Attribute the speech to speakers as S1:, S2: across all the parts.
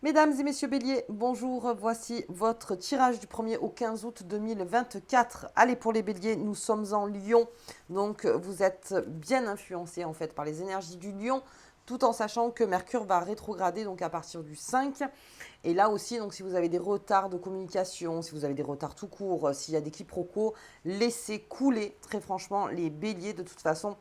S1: Mesdames et messieurs béliers, bonjour, voici votre tirage du 1er au 15 août 2024. Allez, pour les béliers, nous sommes en Lion, donc vous êtes bien influencés en fait par les énergies du Lion, tout en sachant que Mercure va rétrograder donc à partir du 5. Et là aussi, donc si vous avez des retards de communication, si vous avez des retards tout court, s'il y a des quiproquos, laissez couler très franchement les béliers de toute façon.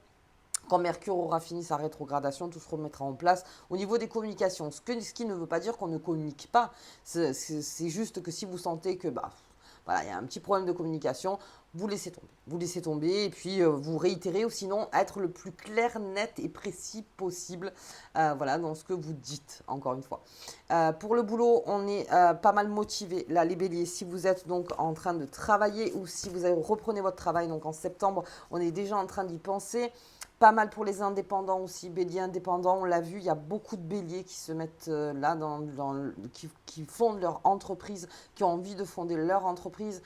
S1: Quand Mercure aura fini sa rétrogradation, tout se remettra en place au niveau des communications. Ce qui ne veut pas dire qu'on ne communique pas. C'est juste que si vous sentez que voilà, il y a un petit problème de communication, vous laissez tomber. Vous laissez tomber et puis vous réitérez ou sinon être le plus clair, net et précis possible voilà, dans ce que vous dites, encore une fois. Pour le boulot, on est pas mal motivé. Là, les béliers, si vous êtes donc en train de travailler ou si vous reprenez votre travail, donc en septembre, on est déjà en train d'y penser. Pas mal pour les indépendants aussi, béliers indépendants, on l'a vu, il y a beaucoup de béliers qui se mettent là, qui fondent leur entreprise, qui ont envie de fonder leur entreprise.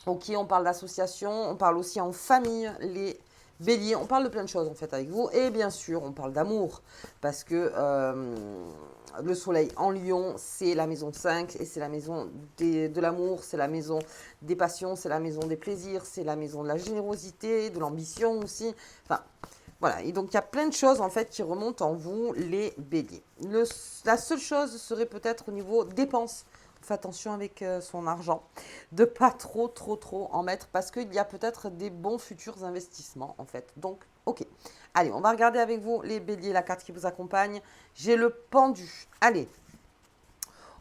S1: Ok, on parle d'association, on parle aussi en famille, les béliers, on parle de plein de choses en fait avec vous. Et bien sûr, on parle d'amour, parce que le soleil en Lion, c'est la maison 5 et c'est la maison de l'amour, c'est la maison des passions, c'est la maison des plaisirs, c'est la maison de la générosité, de l'ambition aussi. Enfin, voilà, et donc il y a plein de choses en fait qui remontent en vous, les béliers. La seule chose serait peut-être au niveau dépenses. Faites attention avec son argent, de pas trop en mettre parce qu'il y a peut-être des bons futurs investissements en fait. Donc, ok. Allez, on va regarder avec vous les béliers, la carte qui vous accompagne. J'ai le pendu. Allez,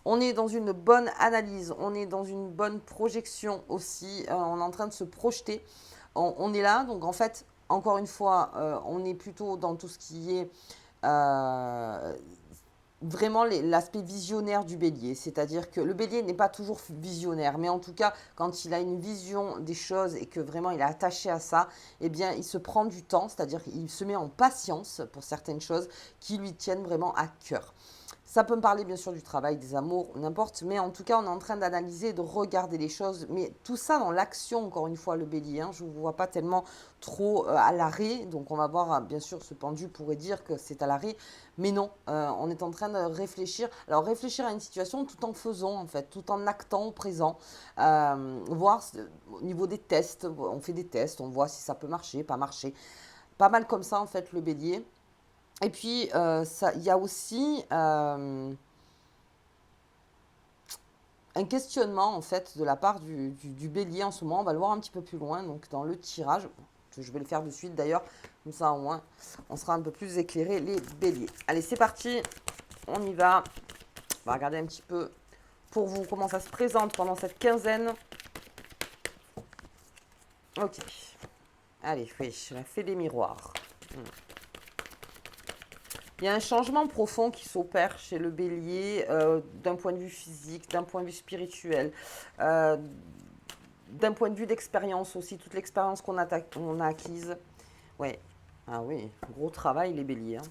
S1: on est dans une bonne analyse, on est dans une bonne projection aussi, on est en train de se projeter. On est là, donc en fait, encore une fois, on est plutôt dans tout ce qui est euh, vraiment l'aspect visionnaire du bélier. C'est-à-dire que le bélier n'est pas toujours visionnaire, mais en tout cas, quand il a une vision des choses et que vraiment il est attaché à ça, eh bien, il se prend du temps, c'est-à-dire qu'il se met en patience pour certaines choses qui lui tiennent vraiment à cœur. Ça peut me parler bien sûr du travail, des amours, n'importe, mais en tout cas, on est en train d'analyser, de regarder les choses, mais tout ça dans l'action, encore une fois, le bélier. Hein, je ne vous vois pas tellement trop à l'arrêt, donc on va voir, bien sûr, ce pendu pourrait dire que c'est à l'arrêt, mais non, on est en train de réfléchir. Alors, réfléchir à une situation tout en faisant, en fait, tout en actant au présent, voir au niveau des tests, on fait des tests, on voit si ça peut marcher, pas marcher. Pas mal comme ça, en fait, le bélier. Et puis, il y a aussi un questionnement, en fait, de la part du bélier en ce moment. On va le voir un petit peu plus loin, donc dans le tirage. Je vais le faire de suite d'ailleurs, comme ça au moins on sera un peu plus éclairé les béliers. Allez, c'est parti, on y va. On va regarder un petit peu pour vous comment ça se présente pendant cette quinzaine. Ok. Allez, oui, la fée des miroirs. Il y a un changement profond qui s'opère chez le bélier d'un point de vue physique, d'un point de vue spirituel, euh, d'un point de vue d'expérience aussi, toute l'expérience on a acquise. Ouais. Ah oui, gros travail les béliers. Hein.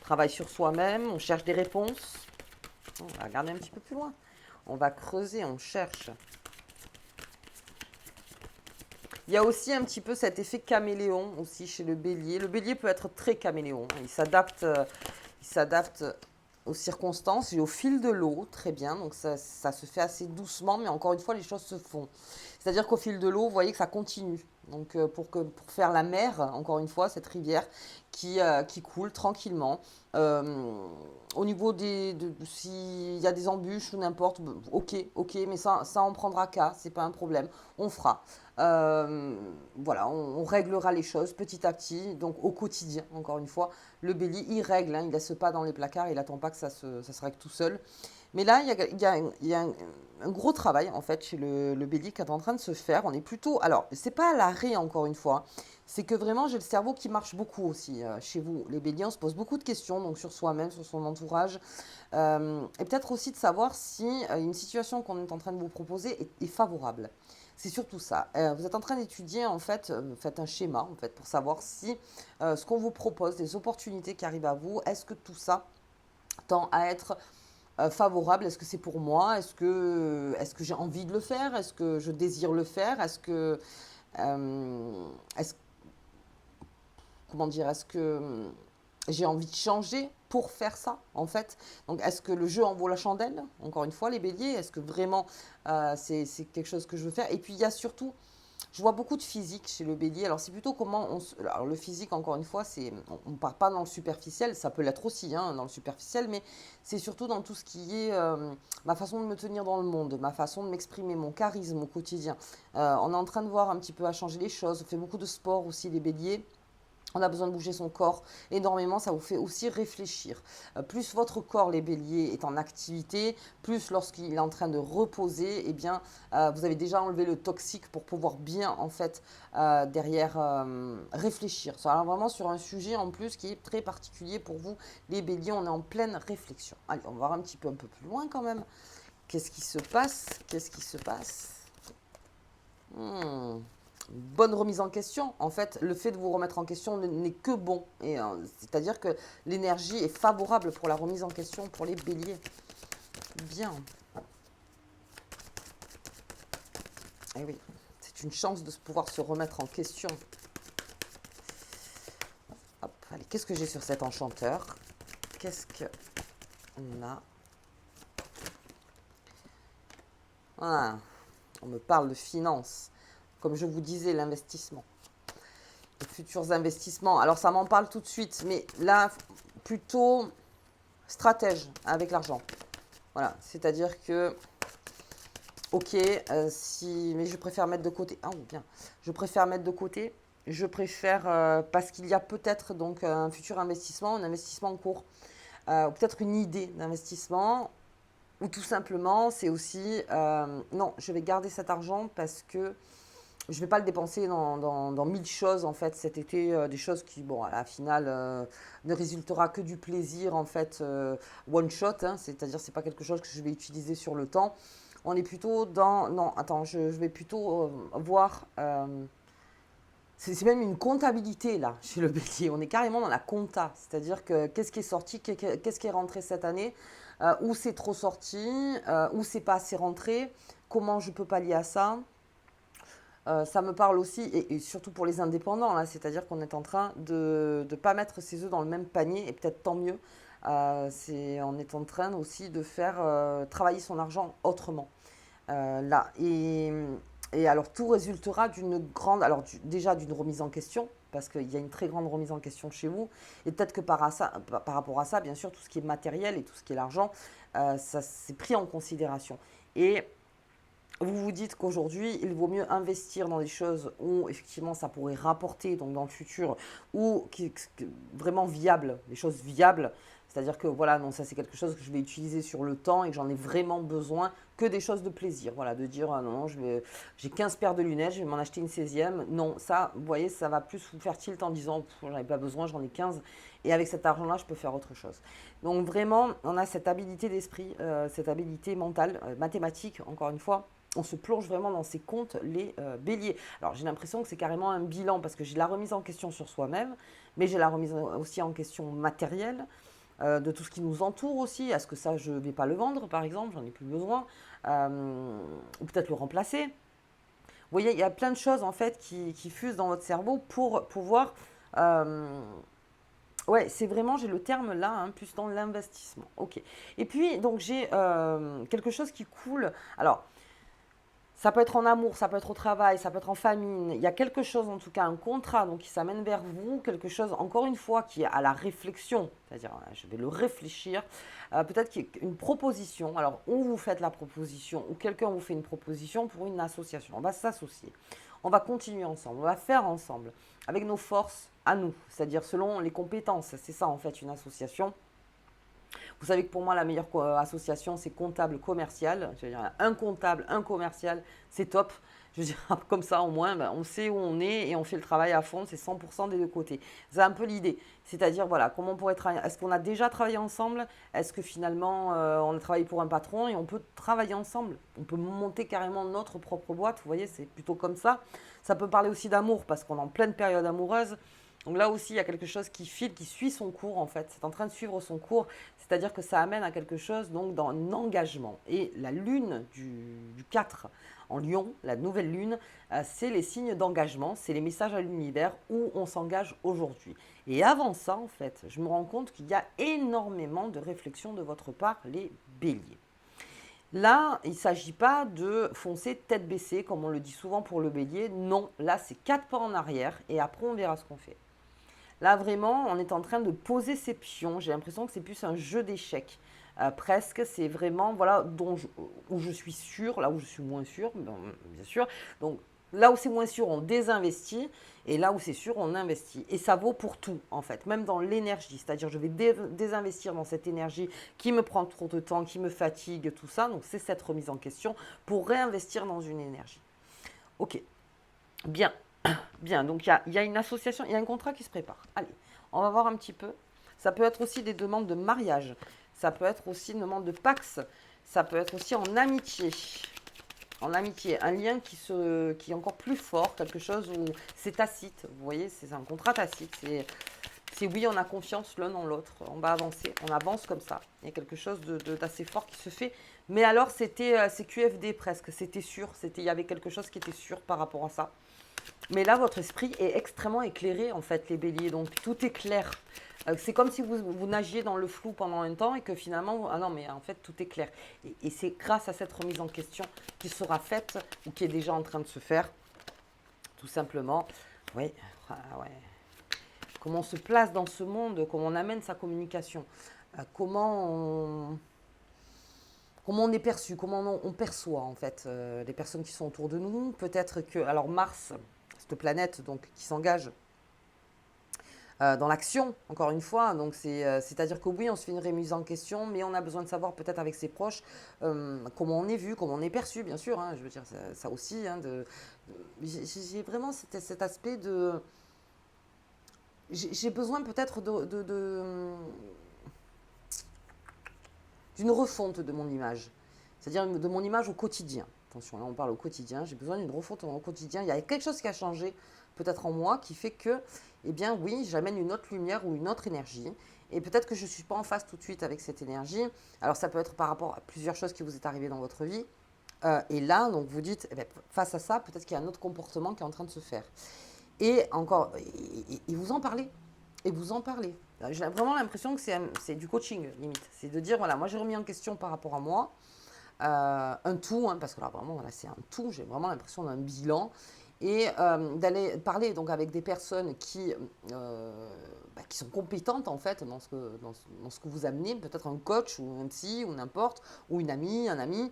S1: Travail sur soi-même, on cherche des réponses. On va regarder un petit peu plus loin. On va creuser, on cherche. Il y a aussi un petit peu cet effet caméléon aussi chez le bélier. Le bélier peut être très caméléon. Il s'adapte aux circonstances et au fil de l'eau, très bien. Donc ça se fait assez doucement, mais encore une fois, les choses se font. C'est-à-dire qu'au fil de l'eau, vous voyez que ça continue. Donc pour faire la mer, encore une fois, cette rivière qui coule tranquillement. Au niveau s'il y a des embûches ou n'importe, ok, mais ça en prendra qu'à, c'est pas un problème, on fera. Voilà, on réglera les choses petit à petit, donc au quotidien, encore une fois. Le bélier, il règle, hein, il ne laisse pas dans les placards, il n'attend pas que ça se règle tout seul. Mais là, il y a un gros travail, en fait, chez le bélier qui est en train de se faire. On est plutôt... Alors, c'est pas à l'arrêt, encore une fois. C'est que vraiment, j'ai le cerveau qui marche beaucoup aussi chez vous. Les béliers, on se pose beaucoup de questions, donc sur soi-même, sur son entourage. Et peut-être aussi de savoir si une situation qu'on est en train de vous proposer est favorable. C'est surtout ça. Vous êtes en train d'étudier, en fait, faites un schéma, en fait, pour savoir si ce qu'on vous propose, les opportunités qui arrivent à vous, est-ce que tout ça tend à être favorable. Est-ce que c'est pour moi? Est-ce que j'ai envie de le faire? Est-ce que je désire le faire? Euh, est-ce, comment dire? Est-ce que j'ai envie de changer? pour faire ça, en fait. Donc, est-ce que le jeu en vaut la chandelle? Encore une fois, les béliers, est-ce que vraiment c'est quelque chose que je veux faire? Et puis, il y a surtout, je vois beaucoup de physique chez le bélier. Alors, c'est plutôt comment on alors, le physique, encore une fois, on ne part pas dans le superficiel. Ça peut l'être aussi, hein, dans le superficiel, mais c'est surtout dans tout ce qui est ma façon de me tenir dans le monde, ma façon de m'exprimer, mon charisme au quotidien. On est en train de voir un petit peu à changer les choses. On fait beaucoup de sport aussi, les béliers. On a besoin de bouger son corps énormément, ça vous fait aussi réfléchir. Plus votre corps, les béliers, est en activité, plus lorsqu'il est en train de reposer, eh bien, vous avez déjà enlevé le toxique pour pouvoir bien, en fait, derrière, réfléchir. Alors vraiment sur un sujet en plus qui est très particulier pour vous, les béliers, on est en pleine réflexion. Allez, on va voir un peu plus loin quand même. Qu'est-ce qui se passe? Qu'est-ce qui se passe? Bonne remise en question. En fait, le fait de vous remettre en question n'est que bon. Et c'est-à-dire que l'énergie est favorable pour la remise en question pour les béliers. Bien. Et oui, c'est une chance de pouvoir se remettre en question. Hop, allez, qu'est-ce que j'ai sur cet enchanteur? Qu'est-ce qu'on a? Ah, on me parle de finances. Comme je vous disais, l'investissement. Les futurs investissements. Alors, ça m'en parle tout de suite, mais là, plutôt stratège avec l'argent. Voilà, c'est-à-dire que, ok, mais je préfère mettre de côté. Ah, bien. Je préfère mettre de côté. Je préfère, parce qu'il y a peut-être donc un futur investissement, un investissement en cours, ou peut-être une idée d'investissement, ou tout simplement, c'est aussi, non, je vais garder cet argent parce que je ne vais pas le dépenser dans mille choses, en fait, cet été, des choses qui, bon, à la finale, ne résultera que du plaisir, en fait, one shot, hein, c'est-à-dire c'est pas quelque chose que je vais utiliser sur le temps. On est plutôt dans... Non, attends, je vais plutôt voir... c'est même une comptabilité, là, chez le bélier. On est carrément dans la compta, c'est-à-dire que qu'est-ce qui est sorti, qu'est-ce qui est rentré cette année, où c'est trop sorti, où c'est pas assez rentré, comment je peux pallier à ça. Ça me parle aussi, et surtout pour les indépendants, là, c'est-à-dire qu'on est en train de ne pas mettre ses œufs dans le même panier, et peut-être tant mieux. On est en train aussi de faire travailler son argent autrement. Là. Et alors, tout résultera d'une grande, alors déjà d'une remise en question, parce qu'il y a une très grande remise en question chez vous, et peut-être que par rapport à ça, bien sûr, tout ce qui est matériel et tout ce qui est l'argent, ça c'est pris en considération. Et vous vous dites qu'aujourd'hui, il vaut mieux investir dans des choses où effectivement ça pourrait rapporter donc dans le futur ou vraiment viables, des choses viables. C'est-à-dire que voilà, non, ça c'est quelque chose que je vais utiliser sur le temps et que j'en ai vraiment besoin que des choses de plaisir. Voilà, de dire non, j'ai 15 paires de lunettes, je vais m'en acheter une 16e. Non, ça, vous voyez, ça va plus vous faire tilt en disant j'en ai pas besoin, j'en ai 15 et avec cet argent-là, je peux faire autre chose. Donc vraiment, on a cette habilité d'esprit, cette habilité mentale, mathématique, encore une fois. On se plonge vraiment dans ces comptes, les béliers. Alors j'ai l'impression que c'est carrément un bilan parce que j'ai la remise en question sur soi-même, mais j'ai la remise aussi en question matérielle, de tout ce qui nous entoure aussi. Est-ce que ça, je ne vais pas le vendre, par exemple, j'en ai plus besoin, ou peut-être le remplacer. Vous voyez, il y a plein de choses en fait qui fusent dans votre cerveau pour pouvoir... ouais, c'est vraiment, j'ai le terme là, hein, plus dans l'investissement. Ok. Et puis, donc j'ai quelque chose qui coule. Alors, ça peut être en amour, ça peut être au travail, ça peut être en famille. Il y a quelque chose, en tout cas, un contrat donc, qui s'amène vers vous, quelque chose, encore une fois, qui est à la réflexion. C'est-à-dire, je vais le réfléchir. Peut-être qu'il y a une proposition. Alors, ou vous faites la proposition, ou quelqu'un vous fait une proposition pour une association. On va s'associer. On va continuer ensemble. On va faire ensemble. Avec nos forces à nous. C'est-à-dire selon les compétences. C'est ça, en fait, une association. Vous savez que pour moi, la meilleure association, c'est comptable commercial. Je veux dire, un comptable, un commercial, c'est top. Je veux dire, comme ça, au moins, on sait où on est et on fait le travail à fond. C'est 100% des deux côtés. C'est un peu l'idée. C'est-à-dire, voilà, comment on pourrait travailler. Est-ce qu'on a déjà travaillé ensemble? Est-ce que finalement, on a travaillé pour un patron et on peut travailler ensemble? On peut monter carrément notre propre boîte. Vous voyez, c'est plutôt comme ça. Ça peut parler aussi d'amour parce qu'on est en pleine période amoureuse. Donc là aussi, il y a quelque chose qui file, qui suit son cours en fait. C'est en train de suivre son cours, c'est-à-dire que ça amène à quelque chose donc dans un engagement. Et la lune du 4 en Lion, la nouvelle lune, c'est les signes d'engagement, c'est les messages à l'univers où on s'engage aujourd'hui. Et avant ça, en fait, je me rends compte qu'il y a énormément de réflexion de votre part, les béliers. Là, il ne s'agit pas de foncer tête baissée, comme on le dit souvent pour le bélier. Non, là, c'est 4 pas en arrière et après, on verra ce qu'on fait. Là, vraiment, on est en train de poser ses pions. J'ai l'impression que c'est plus un jeu d'échecs. Presque, c'est vraiment, voilà, où je suis sûre, là où je suis moins sûre, bien sûr. Donc, là où c'est moins sûr, on désinvestit. Et là où c'est sûr, on investit. Et ça vaut pour tout, en fait, même dans l'énergie. C'est-à-dire, je vais désinvestir dans cette énergie qui me prend trop de temps, qui me fatigue, tout ça. Donc, c'est cette remise en question pour réinvestir dans une énergie. Ok, bien. Bien, donc il y a une association, il y a un contrat qui se prépare. Allez, on va voir un petit peu. Ça peut être aussi des demandes de mariage. Ça peut être aussi une demande de pax. Ça peut être aussi en amitié. En amitié, un lien qui est encore plus fort, quelque chose où c'est tacite. Vous voyez, c'est un contrat tacite. C'est oui, on a confiance l'un dans l'autre. On va avancer, on avance comme ça. Il y a quelque chose d'assez fort qui se fait. Mais alors, c'est QFD presque. C'était sûr. Il y avait quelque chose qui était sûr par rapport à ça. Mais là, votre esprit est extrêmement éclairé, en fait, les béliers. Donc, tout est clair. C'est comme si vous nagiez dans le flou pendant un temps et que finalement, ah non, mais en fait, tout est clair. Et c'est grâce à cette remise en question qui sera faite ou qui est déjà en train de se faire, tout simplement. Oui, ah ouais. Comment on se place dans ce monde, comment on amène sa communication, comment on est perçu, comment on perçoit, en fait, les personnes qui sont autour de nous. Peut-être que, alors Mars, cette planète donc, qui s'engage dans l'action, encore une fois. Donc c'est-à-dire que oui, on se fait une remise en question, mais on a besoin de savoir peut-être avec ses proches comment on est vu, comment on est perçu, bien sûr. Hein, je veux dire, ça aussi. Hein, j'ai vraiment cet aspect de... J'ai besoin peut-être d'une refonte de mon image. C'est-à-dire de mon image au quotidien. Attention, là on parle au quotidien. J'ai besoin d'une refonte au quotidien. Il y a quelque chose qui a changé peut-être en moi qui fait que, eh bien oui, j'amène une autre lumière ou une autre énergie. Et peut-être que je ne suis pas en face tout de suite avec cette énergie. Alors ça peut être par rapport à plusieurs choses qui vous est arrivé dans votre vie. Et là, donc vous dites, eh bien, face à ça, peut-être qu'il y a un autre comportement qui est en train de se faire. Et encore, et vous en parlez. Et vous en parlez. J'ai vraiment l'impression que c'est du coaching, limite. C'est de dire, voilà, moi j'ai remis en question par rapport à moi. Un tout, hein, parce que là vraiment, voilà, c'est un tout. J'ai vraiment l'impression d'un bilan. Et d'aller parler donc avec des personnes qui sont compétentes en fait dans ce que vous amenez, peut-être un coach ou un psy ou n'importe, ou une amie, un ami,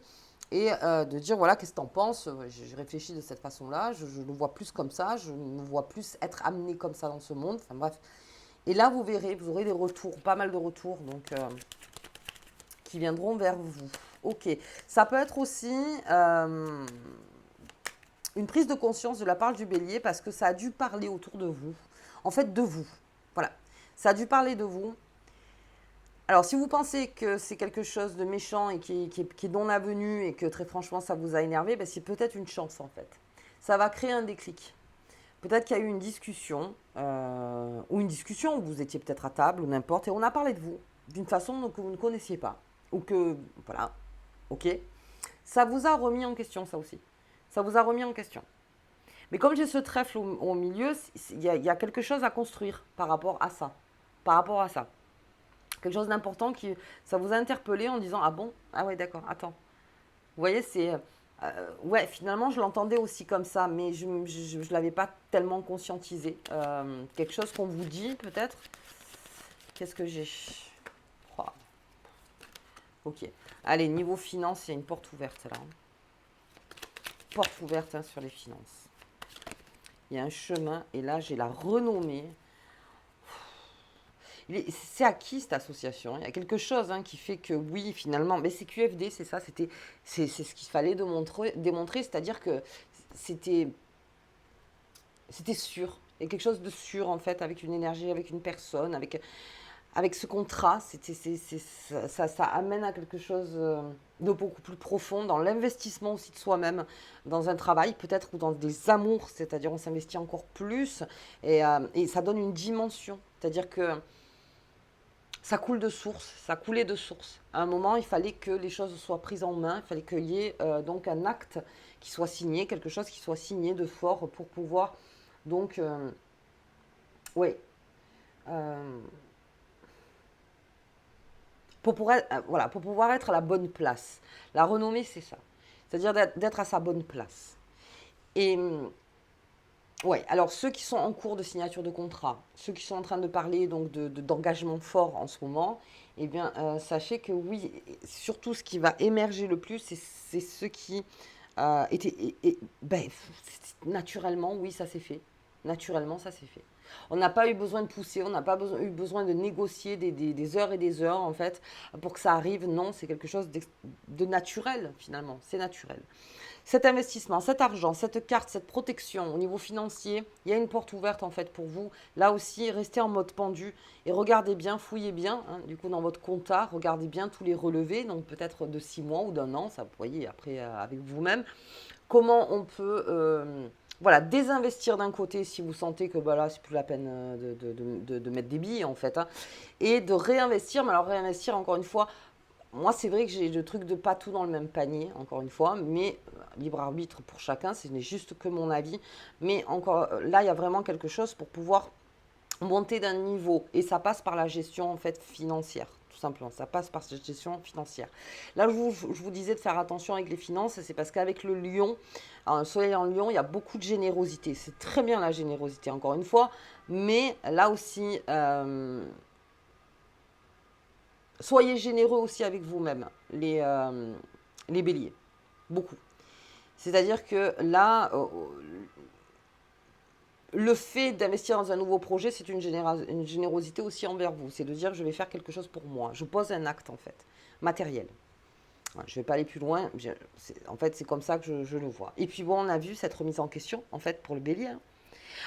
S1: et de dire voilà, qu'est-ce que tu en penses, je réfléchis de cette façon-là, je le vois plus comme ça, je me vois plus être amené comme ça dans ce monde, enfin bref. Et là, vous verrez, vous aurez des retours, pas mal de retours, donc qui viendront vers vous. Ok, ça peut être aussi une prise de conscience de la part du bélier parce que ça a dû parler autour de vous, en fait de vous. Voilà, ça a dû parler de vous. Alors si vous pensez que c'est quelque chose de méchant et qui est non avenu et que très franchement ça vous a énervé, ben, c'est peut-être une chance en fait. Ça va créer un déclic. Peut-être qu'il y a eu une discussion, ou une discussion où vous étiez peut-être à table ou n'importe, et on a parlé de vous d'une façon que vous ne connaissiez pas. Ou que, voilà, ok. Ça vous a remis en question, ça aussi. Ça vous a remis en question. Mais comme j'ai ce trèfle au milieu, il y a quelque chose à construire par rapport à ça. Par rapport à ça. Quelque chose d'important qui, ça vous a interpellé en disant, ah bon, ah ouais, d'accord, attends. Vous voyez, c'est... ouais, finalement, je l'entendais aussi comme ça, mais je ne l'avais pas tellement conscientisé. Quelque chose qu'on vous dit, peut-être. Qu'est-ce que j'ai? Oh. Ok. Allez, niveau finance, il y a une porte ouverte, là. Porte ouverte hein, sur les finances. Il y a un chemin, et là, j'ai la renommée. C'est à qui cette association? Il y a quelque chose hein, qui fait que oui, finalement, mais c'est QFD, c'est ça, c'est ce qu'il fallait démontrer, c'est-à-dire que c'était sûr. Il y a quelque chose de sûr en fait, avec une énergie, avec une personne, avec ce contrat, ça amène à quelque chose de beaucoup plus profond dans l'investissement aussi de soi-même, dans un travail peut-être ou dans des amours, c'est-à-dire on s'investit encore plus et ça donne une dimension, c'est-à-dire que ça coule de source, ça coulait de source. À un moment, il fallait que les choses soient prises en main, il fallait qu'il y ait donc un acte qui soit signé, quelque chose qui soit signé de fort pour pouvoir donc, oui, euh, voilà, pour pouvoir être à la bonne place. La renommée, c'est ça. C'est-à-dire d'être à sa bonne place. Et ouais, alors ceux qui sont en cours de signature de contrat, ceux qui sont en train de parler donc d'engagement fort en ce moment, eh bien, sachez que oui, surtout ce qui va émerger le plus, c'est ceux qui étaient, ben, naturellement, oui, ça s'est fait. Naturellement, ça s'est fait. On n'a pas eu besoin de pousser, on n'a pas eu besoin de négocier des heures et des heures, en fait, pour que ça arrive. Non, c'est quelque chose de naturel, finalement. C'est naturel. Cet investissement, cet argent, cette carte, cette protection au niveau financier, il y a une porte ouverte en fait pour vous. Là aussi, restez en mode pendu et regardez bien, fouillez bien, hein, du coup dans votre compta, regardez bien tous les relevés, donc peut-être de 6 mois ou d'un an, ça vous voyez après avec vous-même, comment on peut voilà, désinvestir d'un côté si vous sentez que bah, là, c'est plus la peine de mettre des billes en fait, hein, et de réinvestir, mais alors réinvestir encore une fois moi, c'est vrai que j'ai le truc de pas tout dans le même panier, encore une fois, mais libre arbitre pour chacun, ce n'est juste que mon avis. Mais encore là, il y a vraiment quelque chose pour pouvoir monter d'un niveau. Et ça passe par la gestion en fait financière, tout simplement. Ça passe par cette gestion financière. Là, je vous disais de faire attention avec les finances, c'est parce qu'avec le lion, un soleil en lion, il y a beaucoup de générosité. C'est très bien la générosité, encore une fois. Mais là aussi, soyez généreux aussi avec vous-même, les béliers. Beaucoup. C'est-à-dire que là, le fait d'investir dans un nouveau projet, c'est une générosité aussi envers vous. C'est de dire, je vais faire quelque chose pour moi. Je pose un acte, en fait, matériel. Je ne vais pas aller plus loin. En fait, c'est comme ça que je le vois. Et puis, bon, on a vu cette remise en question, en fait, pour le bélier. Hein.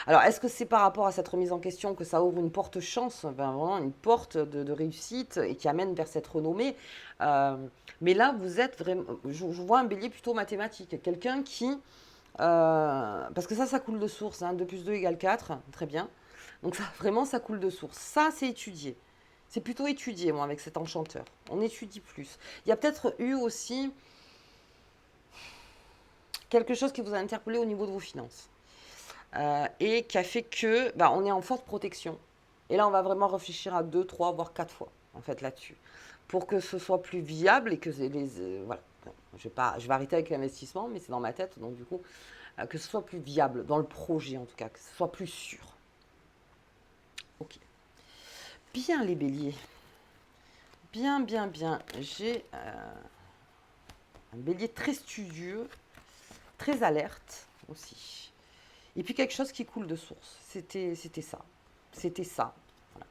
S1: Alors, est-ce que c'est par rapport à cette remise en question que ça ouvre une porte chance, ben, vraiment une porte de réussite et qui amène vers cette renommée mais là, vous êtes vraiment. Je vois un bélier plutôt mathématique. Quelqu'un qui. Parce que ça coule de source. Hein, 2 plus 2 égale 4. Très bien. Donc, ça, vraiment, ça coule de source. Ça, c'est étudié. C'est plutôt étudié, moi, avec cet enchanteur. On étudie plus. Il y a peut-être eu aussi quelque chose qui vous a interpellé au niveau de vos finances. Et qui a fait que bah, on est en forte protection. Et là, on va vraiment réfléchir à 2, 3, voire 4 fois, en fait, là-dessus. Pour que ce soit plus viable et que voilà. Je vais arrêter avec l'investissement, mais c'est dans ma tête, donc du coup, que ce soit plus viable, dans le projet en tout cas, que ce soit plus sûr. Ok. Bien les béliers. Bien, bien, bien. J'ai un bélier très studieux, très alerte aussi. Et puis quelque chose qui coule de source. C'était ça. C'était ça. Voilà.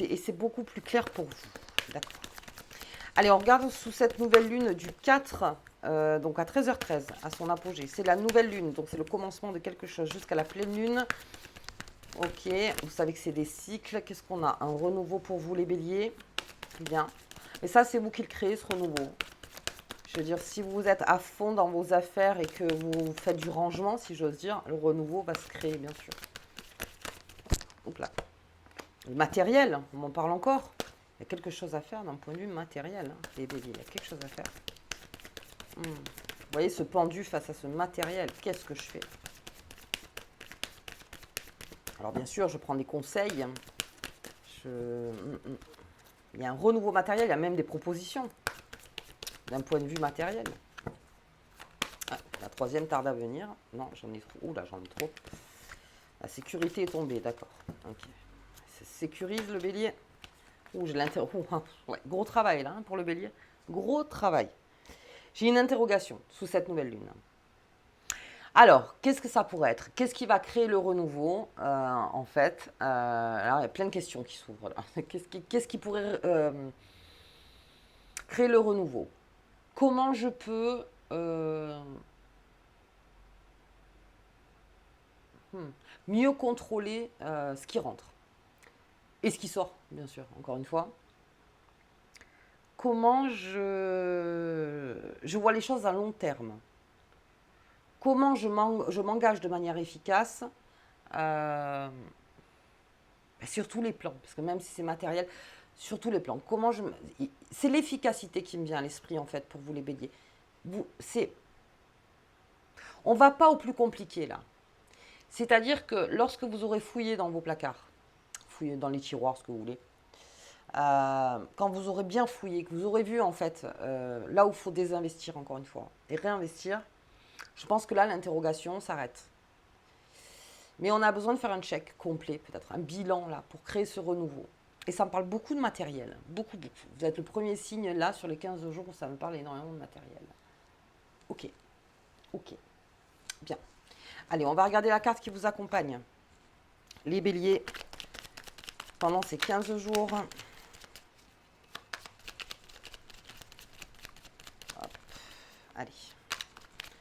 S1: Et c'est beaucoup plus clair pour vous. D'accord. Allez, on regarde sous cette nouvelle lune du 4, donc à 13h13, à son apogée. C'est la nouvelle lune, donc c'est le commencement de quelque chose jusqu'à la pleine lune. Ok, vous savez que c'est des cycles. Qu'est-ce qu'on a? Un renouveau pour vous, les béliers. Bien. Et ça, c'est vous qui le créez, ce renouveau. Je veux dire, si vous êtes à fond dans vos affaires et que vous faites du rangement, si j'ose dire, le renouveau va se créer, bien sûr. Donc là. Le matériel, on m'en parle encore. Il y a quelque chose à faire d'un point de vue matériel, hein, les béliers. Il y a quelque chose à faire. Vous voyez ce pendu face à ce matériel. Qu'est-ce que je fais? Alors bien sûr, je prends des conseils. Il y a un renouveau matériel, il y a même des propositions d'un point de vue matériel. Ah, la troisième tarde à venir. Non, j'en ai trop. Oula, j'en ai trop. La sécurité est tombée, d'accord. Ok. Ça sécurise le bélier. Ouh, ouais, gros travail là hein, pour le bélier. Gros travail. J'ai une interrogation sous cette nouvelle lune. Alors, qu'est-ce que ça pourrait être? Qu'est-ce qui va créer le renouveau en fait alors, il y a plein de questions qui s'ouvrent là. Qu'est-ce qui pourrait créer le renouveau? Comment je peux mieux contrôler ce qui rentre et ce qui sort, bien sûr, encore une fois? Comment je vois les choses à long terme? Comment je m'engage de manière efficace sur tous les plans, parce que même si c'est matériel, sur tous les plans. C'est l'efficacité qui me vient à l'esprit en fait pour vous les béliers. On ne va pas au plus compliqué là. C'est-à-dire que lorsque vous aurez fouillé dans vos placards, fouillez dans les tiroirs, ce que vous voulez. Quand vous aurez bien fouillé, que vous aurez vu en fait là où il faut désinvestir encore une fois et réinvestir, je pense que là l'interrogation s'arrête. Mais on a besoin de faire un check complet, peut-être un bilan là pour créer ce renouveau. Et ça me parle beaucoup de matériel, beaucoup, beaucoup. Vous êtes le premier signe là sur les 15 jours où ça me parle énormément de matériel. Ok, ok, bien. Allez, on va regarder la carte qui vous accompagne. Les béliers, pendant ces 15 jours. Hop. Allez.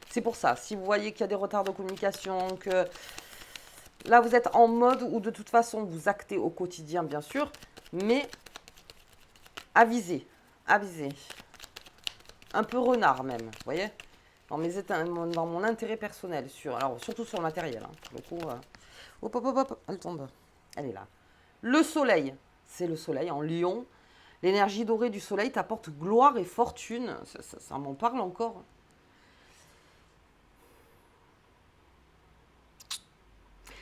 S1: C'est pour ça, si vous voyez qu'il y a des retards de communication, que là vous êtes en mode où de toute façon vous actez au quotidien bien sûr, mais avisez, avisez. Un peu renard même, vous voyez, dans mon intérêt personnel, alors surtout sur le matériel, hein, pour le coup. Hop, hop, hop, hop, elle tombe, elle est là. Le soleil, c'est le soleil en lion. L'énergie dorée du soleil t'apporte gloire et fortune, ça m'en parle encore.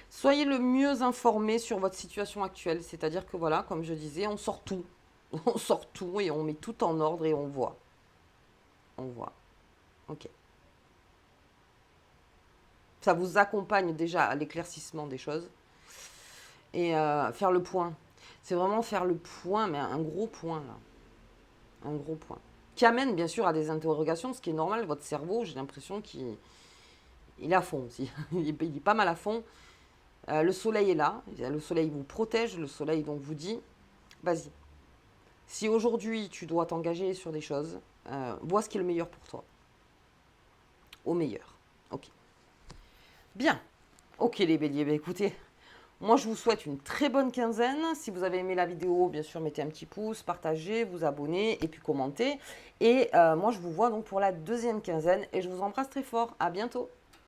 S1: Soyez le mieux informé sur votre situation actuelle, c'est-à-dire que voilà, comme je disais, on sort tout. On sort tout et on met tout en ordre et on voit. On voit. Ok. Ça vous accompagne déjà à l'éclaircissement des choses. Et faire le point. C'est vraiment faire le point, mais un gros point là. Un gros point. Qui amène bien sûr à des interrogations, ce qui est normal. Votre cerveau, j'ai l'impression qu'il est à fond aussi. Il est pas mal à fond. Le soleil est là. Le soleil vous protège. Le soleil donc vous dit, vas-y. Si aujourd'hui tu dois t'engager sur des choses, vois ce qui est le meilleur pour toi. Au meilleur. Ok. Bien. Ok les béliers, écoutez, moi je vous souhaite une très bonne quinzaine. Si vous avez aimé la vidéo, bien sûr, mettez un petit pouce, partagez, vous abonnez et puis commentez. Et moi je vous vois donc pour la deuxième quinzaine et je vous embrasse très fort. À bientôt.